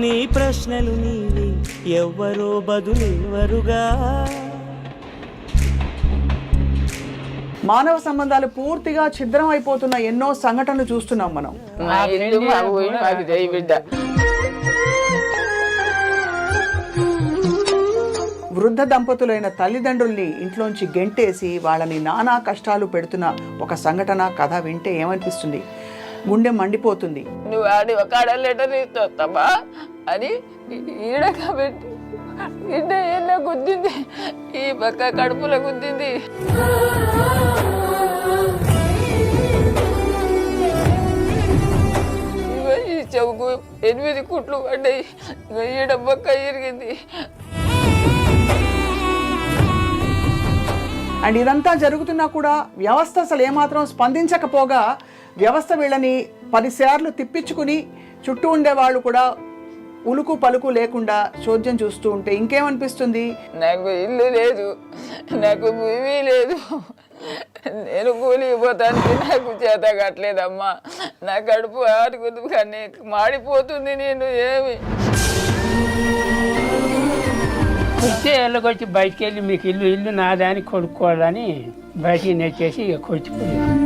నీ ప్రశ్నలు నీవి ఎవ్వరో బదులెవ్వరుగా. మానవ సంబంధాలు పూర్తిగా ఛిద్రం అయిపోతున్న ఎన్నో సంఘటనలు చూస్తున్నాం మనం. వృద్ధ దంపతులైన తల్లిదండ్రుల్ని ఇంట్లోంచి గెంటేసి వాళ్ళని నానా కష్టాలు పెడుతున్న ఒక సంఘటన కథ వింటే ఏమనిపిస్తుంది? గుండె మండిపోతుంది. నువ్వు ఆడి ఒక ఆడ లెటర్ ఇస్తావా అని ఈడ కాబట్టి ఇంట ఏళ్ళ గుద్దింది, ఈ పక్క కడుపులో గుద్దింది. ఈ చెవుకు 8 కుట్లు పడ్డాయి, ఈడ బొక్క ఇరిగింది. అండ్ ఇదంతా జరుగుతున్నా కూడా వ్యవస్థ అసలు ఏమాత్రం స్పందించకపోగా వ్యవస్థ వీళ్ళని 10 సార్లు తిప్పించుకుని చుట్టూ ఉండేవాళ్ళు కూడా ఉలుకు పలుకు లేకుండా చోద్యం చూస్తూ ఉంటే ఇంకేమనిపిస్తుంది? నాకు ఇల్లు లేదు, నాకు భూమి లేదు, నేను కూలిపోతానికి నాకు చేత కట్టలేదమ్మా. నా కడుపు ఆడుకుంది కానీ మాడిపోతుంది. నేను ఏమి వచ్చే వెళ్ళకొచ్చి బయటికి వెళ్ళి మీకు ఇల్లు నాదాన్ని కొనుక్కోవాలని బయటికి నెట్టేసి ఇక కొట్టుకున్నాను.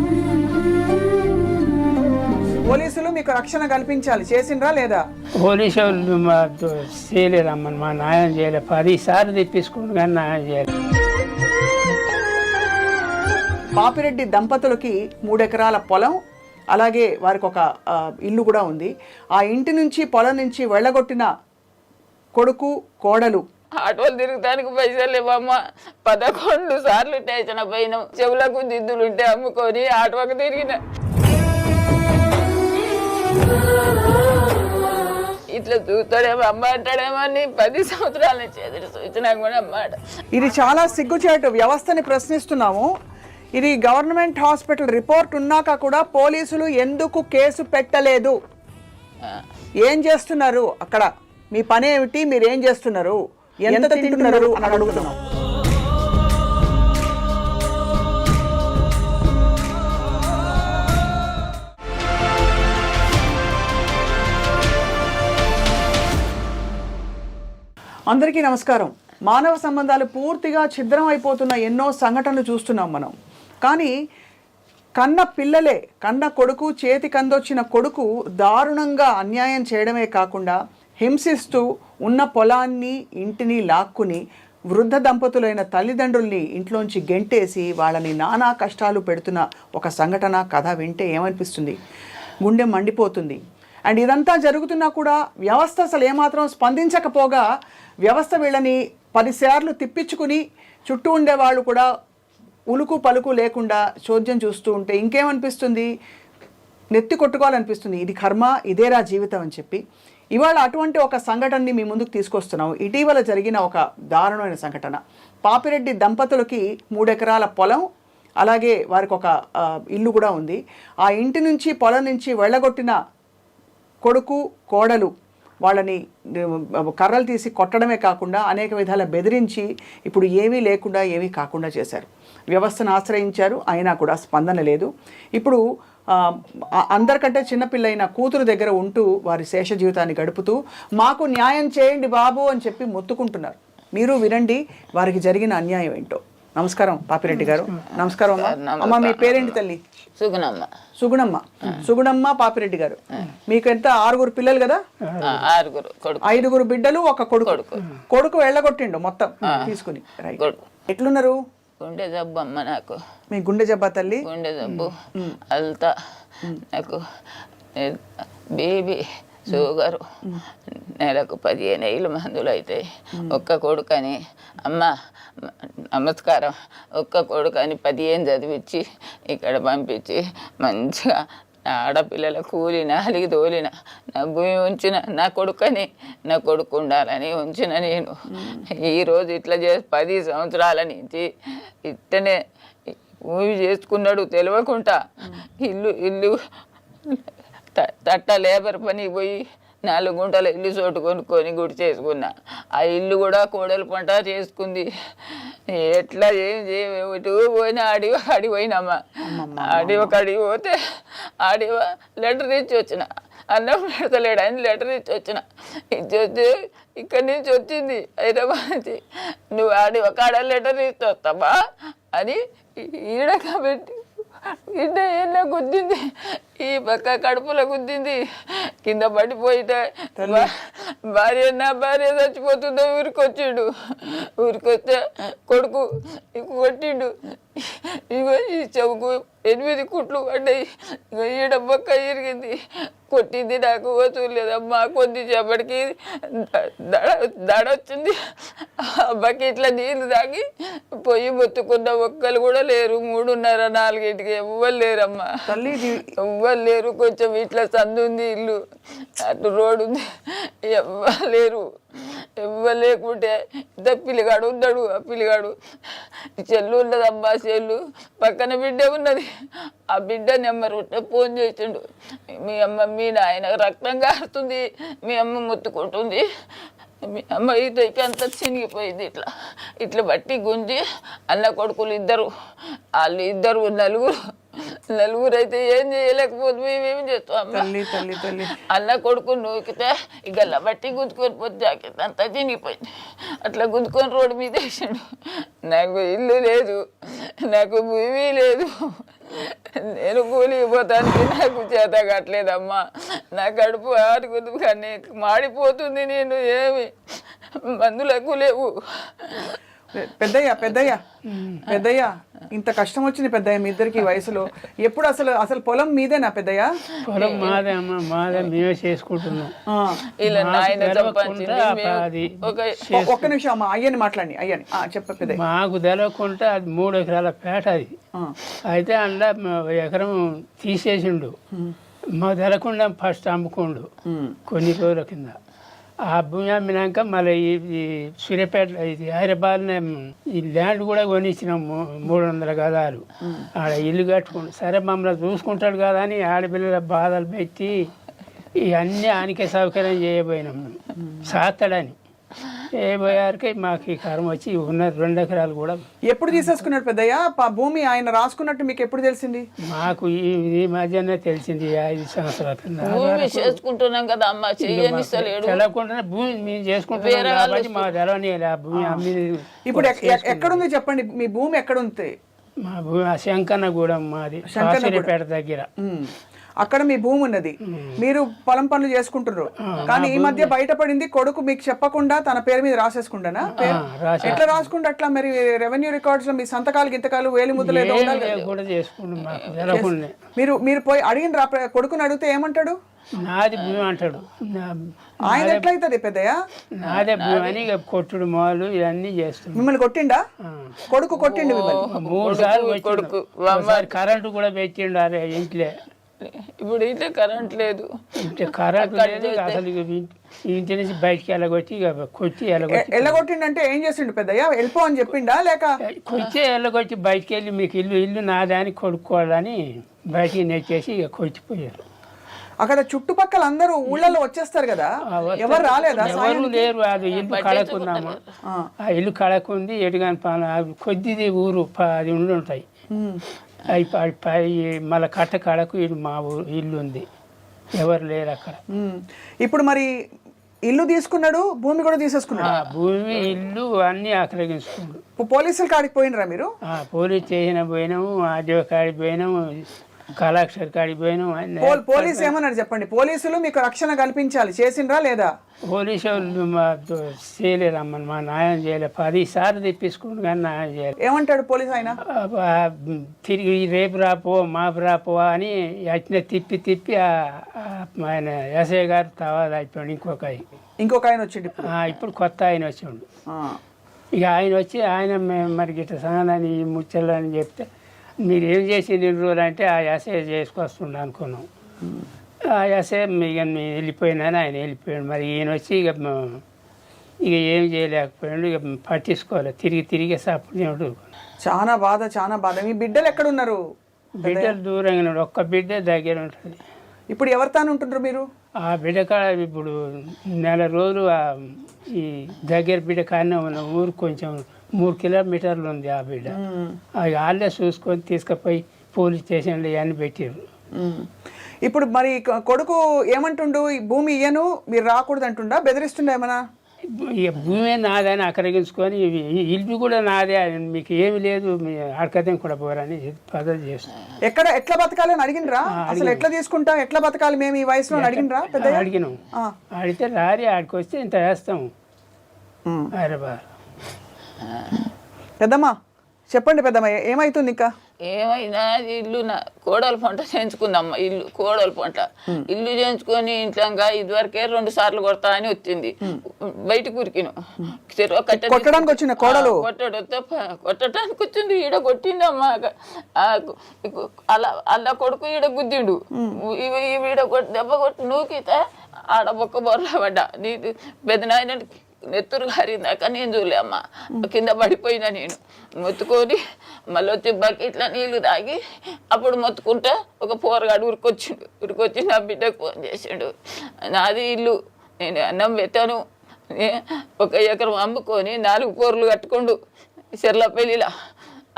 పోలీసులు మీకు రక్షణ కల్పించాలి, చేసిండ్రా లేదా? పోలీసు వాళ్ళు చేయలేదమ్మ, మా న్యాయం చేయలేదు. 10 సార్లు తెప్పించుకుంటు కానీ న్యాయం చేయలేదు. పాపిరెడ్డి దంపతులకి 3 ఎకరాల పొలం, అలాగే వారికి ఒక ఇల్లు కూడా ఉంది. ఆ ఇంటి నుంచి పొలం నుంచి వెళ్ళగొట్టిన కొడుకు కోడలు ఆటోలు తిరుగుతానికి పైసలు లేవమ్మా. 11 సార్లు స్టేషన్ పోయినాం. చెవులకు దిద్దులుంటే అమ్ముకొని ఆటోకి తిరిగిన. ఇట్లా చూస్తాడేమో అమ్మ అంటాడేమో అని 10 సంవత్సరాల నుంచి ఎదురు చూసినా కూడా అమ్మాట. ఇది చాలా సిగ్గుచేటు. వ్యవస్థని ప్రశ్నిస్తున్నాము. ఇది గవర్నమెంట్ హాస్పిటల్ రిపోర్ట్ ఉన్నాక కూడా పోలీసులు ఎందుకు కేసు పెట్టలేదు? ఏం చేస్తున్నారు అక్కడ? మీ పని ఏమిటి? మీరు ఏం చేస్తున్నారు? ఎంత తింటున్నారు అని అడుగుతున్నాం. అందరికీ నమస్కారం. మానవ సంబంధాలు పూర్తిగా ఛిద్రం అయిపోతున్న ఎన్నో సంఘటనలు చూస్తున్నాం మనం. కానీ కన్న పిల్లలే, కన్న కొడుకు, చేతి కందొచ్చిన కొడుకు దారుణంగా అన్యాయం చేయడమే కాకుండా హింసిస్తూ ఉన్న పొలాన్ని, ఇంటిని లాక్కుని వృద్ధ దంపతులైన తల్లిదండ్రుల్ని ఇంట్లోంచి గెంటేసి వాళ్ళని నానా కష్టాలు పెడుతున్న ఒక సంఘటన కథ వింటే ఏమనిపిస్తుంది? గుండె మండిపోతుంది. అండ్ ఇదంతా జరుగుతున్నా కూడా వ్యవస్థ అసలు ఏమాత్రం స్పందించకపోగా వ్యవస్థ వీళ్ళని 10 సార్లు తిప్పించుకుని చుట్టూ ఉండేవాళ్ళు కూడా ఉలుకు పలుకు లేకుండా చోద్యం చూస్తూ ఉంటే ఇంకేమనిపిస్తుంది? నెత్తి కొట్టుకోవాలనిపిస్తుంది. ఇది కర్మ, ఇదేరా జీవితం అని చెప్పి ఇవాళ అటువంటి ఒక సంఘటనని మీ ముందుకు తీసుకొస్తున్నాం. ఇటీవల జరిగిన ఒక దారుణమైన సంఘటన. పాపిరెడ్డి దంపతులకి 3 ఎకరాల పొలం, అలాగే వారికి ఒక ఇల్లు కూడా ఉంది. ఆ ఇంటి నుంచి పొలం నుంచి వెళ్ళగొట్టిన కొడుకు కోడలు వాళ్ళని కర్రలు తీసి కొట్టడమే కాకుండా అనేక విధాల బెదిరించి ఇప్పుడు ఏమీ లేకుండా ఏమీ కాకుండా చేశారు. వ్యవస్థను ఆశ్రయించారు, అయినా కూడా స్పందన లేదు. ఇప్పుడు అందరికంటే చిన్నపిల్లైన కూతురు దగ్గర ఉంటూ వారి శేష జీవితాన్ని గడుపుతూ మాకు న్యాయం చేయండి బాబు అని చెప్పి మొత్తుకుంటున్నారు. మీరు వినండి వారికి జరిగిన అన్యాయం ఏంటో. నమస్కారం పాపిరెడ్డి గారు. నమస్కారం అమ్మ. అమ్మ మీ పేరేంటి తల్లి? సుగుణమ్మ. సుగుణమ్మ. సుగుణమ్మ పాపిరెడ్డి గారు. మీకు ఎంత 6 పిల్లలు కదా? 5 బిడ్డలు, ఒక కొడుకు. కొడుకు వెళ్ళగొట్టిండు మొత్తం తీసుకుని. ఎట్లున్నారు? గుండె జబ్బు అమ్మ నాకు. మీ గుండె జబ్బా తల్లి? గుండె జబ్బు అల్తా. నాకు బేబీ షుగరు. నెలకు 15 మందులు అవుతాయి. ఒక్క కొడుకని అమ్మ నమస్కారం, ఒక్క కొడుకని 15 చదివించి ఇక్కడ పంపించి మంచిగా ఆడపిల్లల కూలి నాలిగి తోలిన, నా భూమి ఉంచిన, నా కొడుకని, నా కొడుకు ఉండాలని ఉంచిన. నేను ఈరోజు ఇట్లా 10 సంవత్సరాల నుంచి ఇట్టనే భూమి చేసుకున్నాడు తెలియకుండా. ఇల్లు తట్ట లేబర్ పని పోయి 4 గుంటల ఇల్లు చోటు కొనుక్కొని గుడి చేసుకున్నా. ఆ ఇల్లు కూడా కోడలు పంట చేసుకుంది. ఎట్లా ఇటు పోయినా అడిగి పోయినమ్మా. అడిగి పోతే లెటర్ తెచ్చి వచ్చిన. అన్నం పెడతలేడు అని లెటర్ తెచ్చి వచ్చిన. ఇచ్చి వచ్చి ఇక్కడి నుంచి వచ్చింది హైదరాబాద్ నుంచి. నువ్వు ఒక ఆడ లెటర్ ఇస్తే వస్తావా అని ఈడ కాబట్టి బిడ్డ ఏళ్ళ గుద్దింది, ఈ పక్క కడుపులో గుద్దింది, కింద పడిపోయితే నా భార్య చచ్చిపోతుందో ఊరికొచ్చిండు. ఊరికొస్తే కొడుకు కొట్టిండు. ఇగో ఈ చెవుకు 8 కుట్లు పడ్డాయి. ఇగో ఈడ బొక్క ఇరిగింది. కొట్టింది నాకు చూడలేదమ్మా. కొద్దిసేపటికి దడ వచ్చింది. బకెట్ల నీళ్ళు తాగి పొయ్యి మొత్తుకున్న ఒక్కరు కూడా లేరు. 3:30, 4 ఎవ్వరు లేరమ్మా, ఎవ్వరు లేరు. కొంచెం ఇట్లా సందు ఉంది, ఇల్లు అటు రోడ్డు ఉంది, ఎవ్వరు లేరు. ఎవ్వరు లేకుంటే ఇంత పిల్లిగాడు ఉన్నాడు. ఆ పిల్లిగాడు చెల్లు ఉన్నదమ్మా, చెల్లు పక్కన బిడ్డ ఉన్నది. ఆ బిడ్డ నెంబర్ ఉంటే ఫోన్ చేసిండు. మీ నాయన రక్తం కారుతుంది, మీ అమ్మ మొత్తుకుంటుంది, మీ అమ్మ ఇదైతే అంత చినిగిపోయింది. ఇట్లా బట్టి గుంజి అన్న కొడుకులు ఇద్దరు, వాళ్ళు ఇద్దరు నలుగురు అయితే ఏం చేయలేకపోతే మేమేం చేస్తాం. అన్న కొడుకు నూకితే ఇక బట్టి గుంజుకొని పోతే జాకెట్ అంతా చినిగిపోయింది. అట్లా గుంజుకొని రోడ్డు మీద వేసాడు. నాకు ఇల్లు లేదు, నాకు భూమి లేదు, నేను కూలికి పోతానికి నాకు చేత కట్టలేదమ్మా. నా కడుపు ఆడుకుంది కానీ మాడిపోతుంది. నేను ఏమి మందులకు లేవు. పెద్దయ్య ఇంత కష్టం వచ్చింది పెద్దయ్య మీ ఇద్దరికి వయసులో. ఎప్పుడు అసలు పొలం మీదేనా పెద్దయ్య? పొలం మాదే అమ్మ, మాదే, మేమే చేసుకుంటున్నాం. ఒక్క నిమిషం అమ్మ, అయ్యని మాట్లాడి. అయ్యని చెప్ప పెద్దయ్య. మాకు తెలవకుండా అది 3 ఎకరాల పేట అది. అయితే అందులో ఎకరం తీసేసిండు. మాకు తెలకుండా ఫస్ట్ అమ్ముకుండు కొన్ని రోజుల కింద. ఆ భూమి అమ్మినాక మళ్ళీ ఈ సూర్యాపేట ఇది హైదరాబాద్నే ఈ ల్యాండ్ కూడా కొనిచ్చినాం 300 గదాలు. ఆడ ఇల్లు కట్టుకుంటు. సరే మమ్మల్ని చూసుకుంటాడు కదా అని ఆడపిల్లల బాధలు పెట్టి ఇవన్నీ ఆయనకే సౌకర్యం చేయబోయినాం మేము, సాత్తడని చేయబోయారికి మాకు ఈ కర్మ వచ్చి ఉన్న 2 ఎకరాలు కూడా. ఎప్పుడు తీసేసుకున్నాడు పెద్దయ్య భూమి? ఆయన రాసుకున్నట్టు మీకు ఎప్పుడు తెలిసింది? మాకు ఈ మధ్యనే తెలిసింది 5 సంవత్సరాల చేసుకుంటున్నాం కదా అమ్మ, తెలకుండానే భూమి మేము చేసుకుంటున్నాం కాబట్టి మాకు తెలవని ఆ భూమి అమ్మి. ఇప్పుడు ఎక్కడుంది చెప్పండి, మీ భూమి ఎక్కడుంది? మా భూమి శంకన్నగూడెం, మాది సూర్యాపేట దగ్గర. అక్కడ మీ భూమి ఉన్నది, మీరు పొలం పనులు చేసుకుంటున్నారు. కానీ ఈ మధ్య బయటపడింది కొడుకు మీకు చెప్పకుండా తన పేరు మీద రాసేసుకుంటానా? ఎట్లా రాసుకుంటే అట్లా? మరి రెవెన్యూ రికార్డ్స్ లో మీ సంతకాలు గింతకాలు వేలి ముద్దలు ఏదో మీరు పోయి అడిగిన కొడుకుని అడిగితే ఏమంటాడు? నాది భూమి అంటాడు. ఆయన ఎట్లయితుంది పెద్దయ్య? నాదే భూమి అని కొట్టుడు మాలు ఇవన్నీ చేస్తాడు. మిమ్మల్ని కొట్టిండా? కొడుకు కొట్టిండు మిమ్మల్ని 3 సార్లు కొడుకు. కరెంటు కూడా పెట్టిండు అరే ఇంట్లో. ఇప్పుడు ఇంట్లో కరెంట్ లేదు. కరెంట్ లేదు అసలు. ఇంటి నుంచి బయటికి వెళ్ళగొట్టి కొట్టి వెళ్ళగొట్టిండంటే ఏం చేసిండు పెద్దయ్య? వెళ్ళిపో అని చెప్పిండా లేక? కొచ్చి వెళ్ళగొట్టి బయటికి వెళ్ళి మీకు ఇల్లు నాదని కొడుకోవాలని బయటికి నెచ్చేసి ఇక కొట్టిపోయారు. అక్కడ చుట్టుపక్కల అందరూ ఊళ్ళలో వచ్చేస్తారు కదా, ఎవరు రాలేదా? ఎవరు లేరు. అది ఇల్లు కడకుందామా, ఆ ఇల్లు కడకుంది ఎటుగాని కొద్దిది ఊరు 10 ఇళ్ళు ఉంటాయి. మళ్ళీ కడకు ఇది మా ఇల్లు ఉంది, ఎవరు లేరు అక్కడ. ఇప్పుడు మరి ఇల్లు తీసుకున్నాడు, భూమి కూడా తీసేసుకున్నాడు. భూమి ఇల్లు అన్ని ఆక్రమించుకున్నాడు. పోలీసులు కాడికి పోయినరా మీరు? పోలీస్ స్టేషన్ పోయినాము, ఆర్డీఓ కాడికి పోయినాము, కలెక్టర్ కాడికి పోయినాము. పోలీసు ఏమన్నారు చెప్పండి? పోలీసులు మీకు రక్షణ కల్పించాలి, చేసిండ్రా లేదా? పోలీసు వాళ్ళు చేయలేరమ్మా, మా న్యాయం చేయలేదు. 10 సార్లు తెప్పించుకుంటు కానీ న్యాయం చేయలేదు. ఏమంటాడు పోలీసు ఆయన? తిరిగి రేపు రాపో మాపు రాపో అని వచ్చిన తిప్పి ఆయన ఎస్ఐ గారు తవాదు అయిపోయాడు. ఇంకొక ఆయన వచ్చిండు ఇప్పుడు కొత్త ఆయన వచ్చిండు. ఇక ఆయన వచ్చి ఆయన మరి గిట్ట సంగతి ముచ్చలని చెప్తే మీరు ఏం చేసి 2 రోజులు అంటే ఆ ఎస్ఐ చేసుకొస్తుండ అనుకున్నాం. ఆ ఎస్ఐ ఇక వెళ్ళిపోయినాను, ఆయన వెళ్ళిపోయాడు. మరి ఈయన వచ్చి ఇక ఏం చేయలేకపోయాడు, ఇక పట్టించుకోలేదు. తిరిగి సప్పుడు. చాలా బాధ. మీ బిడ్డలు ఎక్కడున్నారు? బిడ్డలు దూరంగా ఉన్నాడు, ఒక్క బిడ్డ దగ్గర ఉంటుంది. ఇప్పుడు ఎవరితాను ఉంటుండ్రు మీరు? ఆ బిడ్డ కాడ ఇప్పుడు 1 నెల రోజులు ఈ దగ్గర బిడ్డ కాడనే ఉన్న ఊరు కొంచెం 3 కిలోమీటర్లు ఉంది ఆ బిడ్డ. వాళ్ళే చూసుకొని తీసుకుపోయి పోలీస్ స్టేషన్లో ఇవన్నీ పెట్టారు. ఇప్పుడు మరి కొడుకు ఏమంటుండు, ఈ భూమి ఇయ్యను మీరు రాకూడదు అంటుండా, బెదిరిస్తుండ ఏమన్నా? ఈ భూమి నాదని అక్కడిగించుకొని ఇల్లు కూడా నాదే, మీకు ఏమి లేదు, మీ అడకదేం కూడా పోరని పద్ధతి చేస్తాం. ఎట్లా బతకాలి అని అడిగినరా? అసలు ఎట్లా తీసుకుంటా, ఎట్లా బతకాలి మేము ఈ వయసులో అడిగినరా? అడిగినాం. అడిగితే రారి ఆడికి వస్తే ఇంత వేస్తాము. అరే బా పెద్దమ్మా చెప్పండి పెద్దమ్మ, ఏమైతుంది ఇంకా? ఏమైనా ఇల్లు కోడలు పంట చేయించుకుందమ్మ, ఇల్లు కోడలు పంట ఇల్లు చేయించుకొని ఇంట్లో ఇదివరకే 2 సార్లు కొడతా అని వచ్చింది. బయటకు ఉరికిను కొట్టడానికి వచ్చిన కోడలు కొట్టడానికి వచ్చింది. ఈడ కొట్టిందమ్మా, అలా కొడుకు ఈడ గుద్దిండు. ఈడ దెబ్బ కొట్టి నూకితే ఆడ బొక్క బొర్ర పడ్డా. నీ పెద్దనాయన నెత్తురు గారిందాక నేను చూలే అమ్మ, కింద పడిపోయినా. నేను మొత్తుకొని మళ్ళీ వచ్చి బకెట్ల నీళ్లు తాగి అప్పుడు మొత్తుకుంటే ఒక పోరగాడు ఉరికొచ్చి నా బిడ్డకు ఫోన్ చేసిండు. నాది ఇల్లు, నేను అన్నం పెట్టాను, 1 ఎకరం అమ్ముకొని 4 పోర్లు కట్టుకోండు చెర్లపల్లిలా.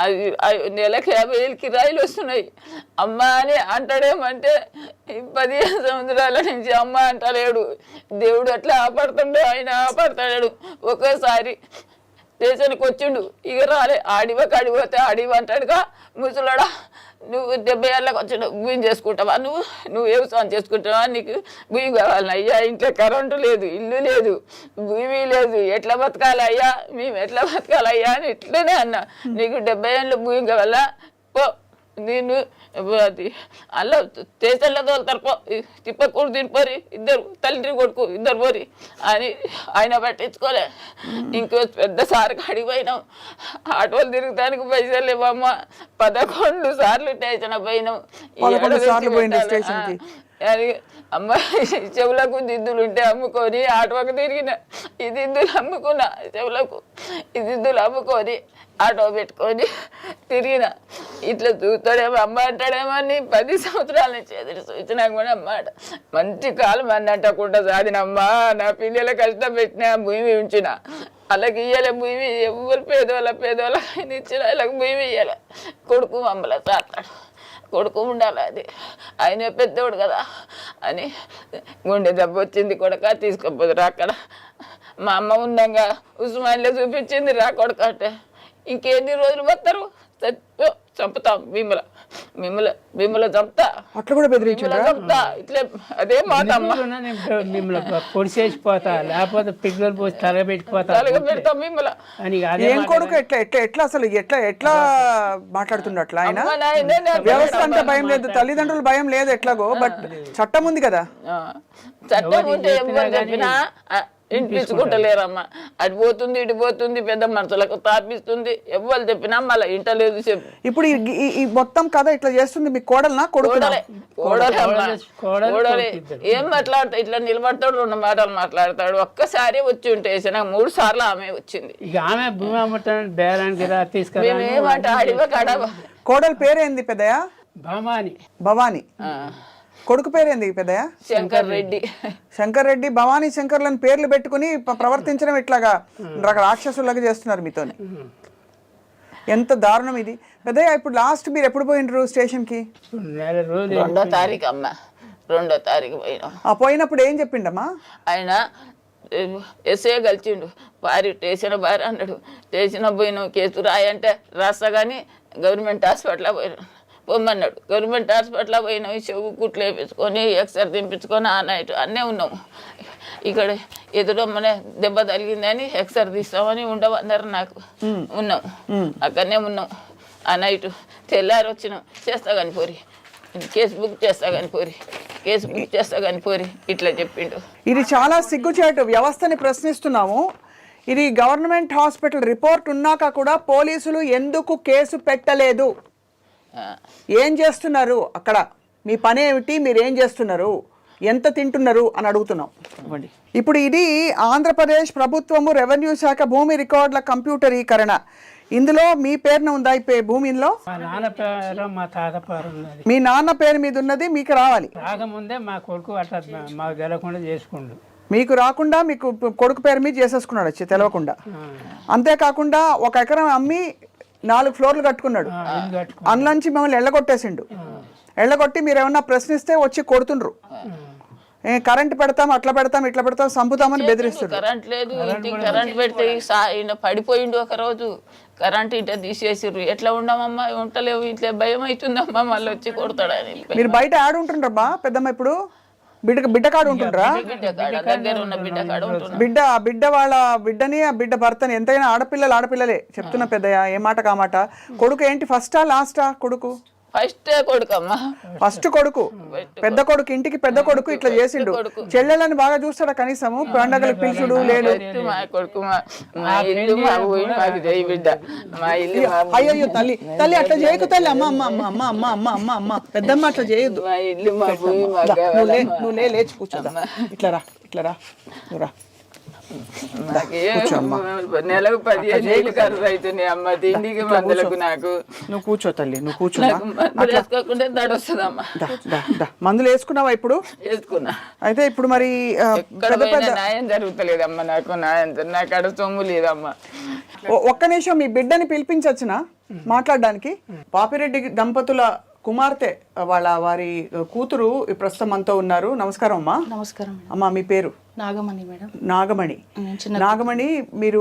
అది నెలకు 50,000 కిరాయిలు వస్తున్నాయి. అమ్మ అని అంటాడేమంటే 15 సంవత్సరాల నుంచి అమ్మ అంటలేడు. దేవుడు అట్లా ఆపడుతుండే, ఆయన ఆపడతాడు. ఒకేసారి స్టేషన్కి వచ్చిండు, ఇక రాలే. అడిపోతే అడివి అంటాడుగా, ముసలాడా నువ్వు 70 ఏళ్ళకి వచ్చిన భూమి చేసుకుంటావా, నువ్వు వ్యవసాయం చేసుకుంటావా, నీకు భూమి కావాలి అయ్యా, ఇంట్లో కరెంటు లేదు, ఇల్లు లేదు, భూమి లేదు, ఎట్లా బతకాలి అయ్యా, మేము ఎట్లా బతకాలి అయ్యా అని ఇట్లనే అన్నా. నీకు 70 ఏళ్ళ భూమి కావాలా, పో నేను అది అలా స్టేషన్లో తోలుతారు, పో తిప్పకూడదు తినిపోరి, ఇద్దరు తల్లి కొడుకు ఇద్దరు పోరి అని ఆయన పట్టించుకోలే. ఇంకో పెద్ద సార్ కాడికి పోయినాం, ఆటోలు తిరుగుతానికి పైసలు లేవమ్మ. 11 సార్లు స్టేషన్ పోయినాం. అమ్మ చెవులకు దిద్దులు ఉంటే అమ్ముకొని ఆటోకి తిరిగిన, ఈ దిద్దులు అమ్ముకున్నా, చెవులకు ఈ దిద్దులు అమ్ముకొని ఆటో పెట్టుకొని తిరిగిన. ఇట్లా చూస్తాడేమో అమ్మ అంటాడేమో అని 10 సంవత్సరాల నుంచి ఎదురు చూసినా కూడా అమ్మాట మంచి కాలం అని అంటకుండా సాధినమ్మా. నా పిల్లల కష్టం పెట్టిన భూమి ఉంచిన, అలాగే ఇయ్యలే భూమి. ఎవరు పేదవాళ్ళ ఇచ్చిన వాళ్ళకి భూమి ఇయ్యలే. కొడుకు మమ్మల్ని సాస్తాడు, కొడుకు ఉండాలి, అది ఆయన పెద్దోడు కదా అని. గుండె దెబ్బ వచ్చింది కొడుక, తీసుకోపోదురా అక్కడ. మా అమ్మ ఉండంగా ఉస్మాన్లో చూపించింది, రా కొడుక అంటే. ఇంకెన్ని రోజులు పోతారు, చంపుతాం మిమ్మల్ని చంపుతా, అట్లా కూడా చంపుతా, ఇట్లే అదే మాట అమ్మ. మిమ్మల్ని పొడి చేసిపోతా, లేకపోతే పిల్లలు పోసి తలగబెట్టిపోతా, పెడతాం మిమ్మల్ని. ఏం కొడుకు ఎట్లా అసలు ఎట్లా మాట్లాడుతుండ అట్లా? ఆయన వ్యవస్థ అంతా భయం లేదు, తల్లిదండ్రులు భయం లేదు ఎట్లాగో, బట్ చట్టం ఉంది కదా. చట్టం ఉంటే ఎవరు చెప్పినా ఇంటించుకుంటలేరమ్మా. అటు పోతుంది ఇటు పోతుంది, పెద్ద మనుషులకు తాపిస్తుంది, ఎవరు చెప్పినా మళ్ళీ ఇంటలేదు చెప్పు. ఇప్పుడు ఈ మొత్తం కథ ఇట్లా చేస్తుంది మీ కోడలనా కొడుకులే? కోడలే. ఏం మాట్లాడతా, ఇట్లా నిలబడతాడు, 2 మాటలు మాట్లాడతాడు. ఒక్కసారి వచ్చి ఉంటే 3 సార్లు ఆమె వచ్చింది. మేమేమంటే అడివ కడ. కోడల పేరేంది పెద్దయ్య? భవాని. కొడుకు పేరేంది పెద్దయ్య? శంకర్ రెడ్డి. భవానీ శంకర్లను పేర్లు పెట్టుకుని ప్రవర్తించడం ఇట్లాగా రాక్షసులాగా చేస్తున్నారు మీతోని. ఎంత దారుణం ఇది పెద్దయ్య. ఇప్పుడు లాస్ట్ మీరు ఎప్పుడు పోయినరు స్టేషన్ కి? 2వ తారీఖు అమ్మ, 2వ తారీఖు పోయినా. పోయినప్పుడు ఏం చెప్పిండమ్మా ఆయన? ఎస్ఏ కలిసిండు, భార్య స్టేషన్ భార్య అన్నాడు. స్టేషన్ పోయిన కేసు రాయంటే రాస్తా కానీ గవర్నమెంట్ హాస్పిటల్లో పోయినా పొమ్మన్నాడు. గవర్నమెంట్ హాస్పిటల్లో పోయినాం, చెవు కుట్లు వేపించుకొని ఎక్స్రే దింపించుకొని ఆ నైట్ అన్నీ ఉన్నాము. ఇక్కడ ఎదురమ్మనే దెబ్బ తగిలిందని ఎక్స్రే తీస్తామని ఉండవన్నారు. నాకు ఉన్నాం, అక్కడనే ఉన్నాం. ఆ నైట్ తెల్లారి వచ్చినాం. చేస్తా కానీ పోరి, కేసు బుక్ చేస్తా కానీ పోరి, కేసు బుక్ చేస్తా కానీ పోరి ఇట్లా చెప్పిండు. ఇది చాలా సిగ్గుచేటు. వ్యవస్థని ప్రశ్నిస్తున్నాము. ఇది గవర్నమెంట్ హాస్పిటల్ రిపోర్ట్ ఉన్నాక కూడా పోలీసులు ఎందుకు కేసు పెట్టలేదు? ఏం చేస్తున్నారు అక్కడ? మీ పని ఏమిటి? మీరు ఏం చేస్తున్నారు? ఎంత తింటున్నారు అని అడుగుతున్నాం. ఇప్పుడు ఇది ఆంధ్రప్రదేశ్ ప్రభుత్వము రెవెన్యూ శాఖ భూమి రికార్డుల కంప్యూటరీకరణ. ఇందులో మీ పేరున ఉందా ఈ భూమిలో? మీ నాన్న పేరు మీద ఉన్నది మీకు రావాలి. రాకముందే మా కొడుకు అట్లా మాకు తెలవకుండా చేసుకుండు. మీకు రాకుండా మీకు కొడుకు పేరు మీద చేసేసుకున్నాడు వచ్చి తెలవకుండా. అంతేకాకుండా 1 ఎకరం అమ్మి 4 ఫ్లోర్లు కట్టుకున్నాడు. అందులోంచి మిమ్మల్ని ఎళ్ళగొట్టేసిండు. ఎళ్ళగొట్టి మీరు ఏమన్నా ప్రశ్నిస్తే వచ్చి కొడుతుండ్రు. కరెంట్ పెడతాం, అట్లా పెడతాం, ఇట్లా పెడతాం, చంపుతామని బెదిరిస్తారు. కరెంట్ లేదు, ఇంటికి కరెంట్ పెడితే ఈయన పడిపోయిండు ఒక రోజు, కరెంట్ ఇంట తీసేసిర్రు. ఎట్లా ఉండమమ్మా, ఉంటలేవు, ఇట్లా భయం అవుతుందమ్మా, మళ్ళీ వచ్చి కొడతాడని. మీరు బయట ఆడుంటుండ్రబ్బా పెద్దమ్మ, ఇప్పుడు బిడ్డ కాడు ఉంటుండ్రా? దగ్గర ఉన్న బిడ్డ కాడ ఉంటున్నా. బిడ్డ వాళ్ళ బిడ్డని, ఆ బిడ్డ భర్తని, ఎంతైనా ఆడపిల్లలే చెప్తున్నా పెద్దయ్య, ఏ మాట కామాట. కొడుకు ఏంటి ఫస్టా లాస్టా? కొడుకు ఫస్ట్ కొడుకమ్మా, ఫస్ట్ కొడుకు, పెద్ద కొడుకు, ఇంటికి పెద్ద కొడుకు ఇట్లా చేసిండు. చెల్లెళ్ళని బాగా చూస్తాడా కనీసము? పండగలకు పిలుచుడు లేడు. మా కొడుకు మా ఇల్లు మా ఊరి మాకు చేయి బిడ్డ, మా ఇల్లు. అయ్యో తల్లి అట్లా చేయకు తల్లి. అమ్మ పెద్దమ్మ అట్లా చేయొద్దు. మా ఇల్లు మా భూమి నువ్వు లేచి కూర్చోదా. ఇట్లా రా నువ్వు రా. నెలకు 15,000 ఖర్చు అవుతున్నాయి అమ్మ, తిండికి మందులకు. నాకు నువ్వు కూర్చో తల్లి, నువ్వు కూర్చో. మందులు వేసుకోకుండా దడొస్తుందమ్మా. మందులు వేసుకున్నావా ఇప్పుడు? వేసుకున్నా. అయితే ఇప్పుడు మరి న్యాయం జరుగుతలేదమ్మా, నాకు అక్కడ సొమ్ము లేదమ్మా. ఒక్క నిమిషం, మీ బిడ్డని పిలిపించొచ్చునా మాట్లాడడానికి? పాపిరెడ్డి దంపతుల కుమార్తె వారి కూతురు ప్రస్తుతం మనతో ఉన్నారు. నమస్కారం అమ్మా. నమస్కారం అమ్మా, మీ పేరు? నాగమణి మేడం. నాగమణి, మీరు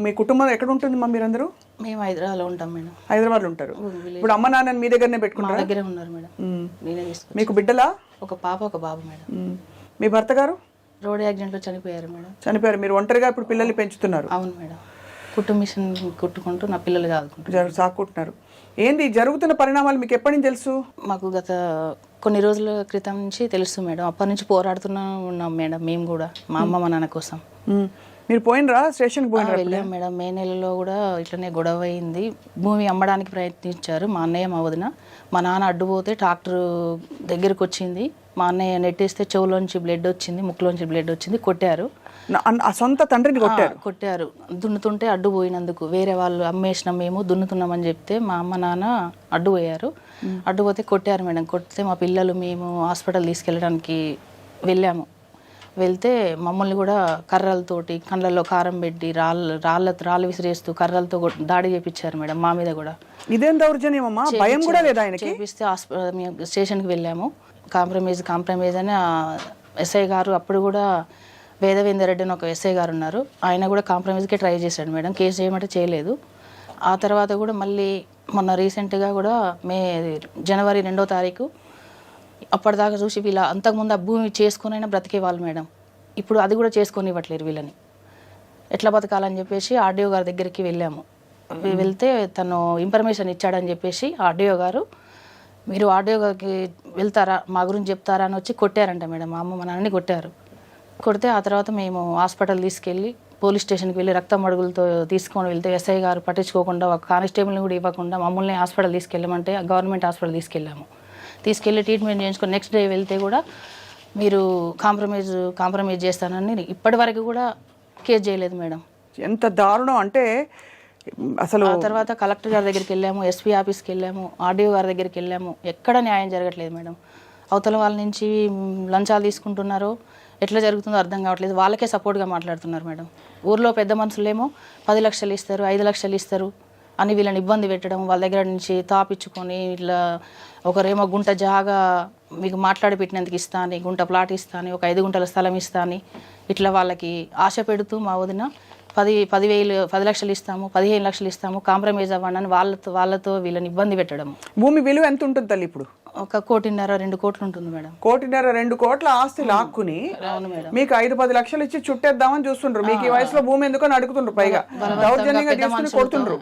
మీ కుటుంబం ఎక్కడ ఉంటుంది మా? మీరందరూ? మేము హైదరాబాద్లో ఉంటాం మేడం. హైదరాబాద్లో ఉంటారు. ఇప్పుడు అమ్మ నాన్నని మీ దగ్గరనే పెట్టుకుంటారు? దగ్గరే ఉన్నారు మేడం. నేనే తీసుకున్నాను. మీకు బిడ్డలా? ఒక పాప ఒక బాబు మేడం. మీ భర్త గారు రోడ్ యాక్సిడెంట్లో చనిపోయారు మేడం. చనిపోయారు. మీరు ఒంటరిగా ఇప్పుడు పిల్లల్ని పెంచుతున్నారు? అవును మేడం. కుట్టు మిషన్ కుట్టుకుంటూ నా పిల్లలు కాదుకుంటారు, సాకుంటున్నారు. ఏంది జరుగుతున్న పరిణామాలు మీకు ఎప్పటి నుంచి తెలుసు? మాకు గత కొన్ని రోజుల క్రితం నుంచి తెలుసు మేడం. అప్పటి నుంచి పోరాడుతూనే ఉన్నాం మేడం మేము కూడా, మా అమ్మ మా నాన్న కోసం. మీరు పోయినరా? స్టేషన్కి పోయినరా? వెళ్ళాం మేడం. మే నెలలో కూడా ఇట్లనే గొడవ అయింది. భూమి అమ్మడానికి ప్రయత్నించారు మా అన్నయ్య మా వదిన. మా నాన్న అడ్డుపోతే ట్రాక్టర్ దగ్గరకు వచ్చింది. మా అన్నయ్య నెట్టేస్తే చెవులోంచి బ్లడ్ వచ్చింది, ముక్కులోంచి బ్లడ్ వచ్చింది. కొట్టారు. సొంత తండ్రిని కొట్టారు. దున్నుతుంటే అడ్డుపోయినందుకు వేరే వాళ్ళు అమ్మేసినాం మేము దున్నుతున్నామని చెప్తే మా అమ్మ నాన్న అడ్డుపోయారు. అడ్డుపోతే కొట్టారు మేడం. కొడితే మా పిల్లలు మేము హాస్పిటల్ తీసుకెళ్ళడానికి వెళ్ళాము. వెళ్తే మమ్మల్ని కూడా కర్రలతోటి కళ్ళల్లో కారం పెట్టి రాళ్ళు విసిరేస్తూ కర్రలతో దాడి చేపించారు మేడం మా మీద కూడా. ఇదేం దౌర్జన్యం అమ్మా? భయం కూడా లేదా ఆయనకి? చేపిస్తే మేము స్టేషన్కి వెళ్ళాము. కాంప్రమైజ్ అని ఎస్ఐ గారు, అప్పుడు కూడా వేదవేందర్ రెడ్డి అని ఒక ఎస్ఐ గారు ఉన్నారు, ఆయన కూడా కాంప్రమైజ్కే ట్రై చేశాడు మేడం. కేసు చేయమంటే చేయలేదు. ఆ తర్వాత కూడా మళ్ళీ మొన్న రీసెంట్గా కూడా జనవరి 2వ తారీఖు అప్పటిదాకా చూసి వీళ్ళ అంతకుముందు ఆ భూమి చేసుకునైనా బ్రతికే వాళ్ళు మేడం. ఇప్పుడు అది కూడా చేసుకొని ఇవ్వట్లేరు వీళ్ళని. ఎట్లా బతకాలని చెప్పేసి ఆర్డీఓ గారి దగ్గరికి వెళ్ళాము. వెళ్తే తను ఇన్ఫర్మేషన్ ఇచ్చాడని చెప్పేసి ఆర్డీఓ గారు, మీరు ఆర్డీఓ గారికి వెళ్తారా, మా గురించి చెప్తారా అని వచ్చి కొట్టారంట మేడం. మా అమ్మ మా నాన్నని కొట్టారు. కొడితే ఆ తర్వాత మేము హాస్పిటల్ తీసుకెళ్ళి పోలీస్ స్టేషన్కి వెళ్ళి రక్తం అడుగులతో తీసుకొని వెళ్తే ఎస్ఐ గారు పట్టించుకోకుండా ఒక కానిస్టేబుల్ని కూడా ఇవ్వకుండా మమ్మల్ని హాస్పిటల్ తీసుకెళ్ళమంటే గవర్నమెంట్ హాస్పిటల్ తీసుకెళ్ళి ట్రీట్మెంట్ చేయించుకొని నెక్స్ట్ డే వెళ్తే కూడా మీరు కాంప్రమైజ్ చేస్తానని ఇప్పటి వరకు కూడా కేసు చేయలేదు మేడం. ఎంత దారుణం అంటే అసలు. ఆ తర్వాత కలెక్టర్ గారి దగ్గరికి వెళ్ళాము, ఎస్పీ ఆఫీస్కి వెళ్ళాము, ఆర్డీఓ గారి దగ్గరికి వెళ్ళాము. ఎక్కడ న్యాయం జరగట్లేదు మేడం. అవతల వాళ్ళ నుంచి లంచాలు తీసుకుంటున్నారో ఎట్లా జరుగుతుందో అర్థం కావట్లేదు. వాళ్ళకే సపోర్ట్గా మాట్లాడుతున్నారు మేడం. ఊర్లో పెద్ద మనుషులేమో 10 లక్షలు ఇస్తారు, 5 లక్షలు ఇస్తారు అని వీళ్ళని ఇబ్బంది పెట్టడం, వాళ్ళ దగ్గర నుంచి తాపిచ్చుకొని ఇట్లా ఒకరేమో గుంట జాగా మీకు మాట్లాడి పెట్టినందుకు ఇస్తా అని, గుంట ప్లాట్ ఇస్తా అని, ఒక 5 గుంటల స్థలం ఇస్తా అని ఇట్లా వాళ్ళకి ఆశ పెడుతూ మా వదిన 10 లక్షలు ఇస్తాము, 15 లక్షలు ఇస్తాము, కాంప్రమైజ్ అవ్వండి అని వాళ్ళతో వీళ్ళని ఇబ్బంది పెట్టడం. భూమి విలువ ఎంత ఉంటుంది తల్లి ఇప్పుడు? 1.5 2 కోట్లు ఉంటుంది మేడం. 1.5 2 కోట్ల ఆస్తి లాక్కుని మీకు 5-10 లక్షలు ఇచ్చి చుట్టేద్దామని చూస్తుండ్రు. మీకు ఈ వయసులో భూమి ఎందుకని అడుగుతుండ్రు, పైగా దౌర్జన్యంగా తీసుకుని కొడుతుండ్రు.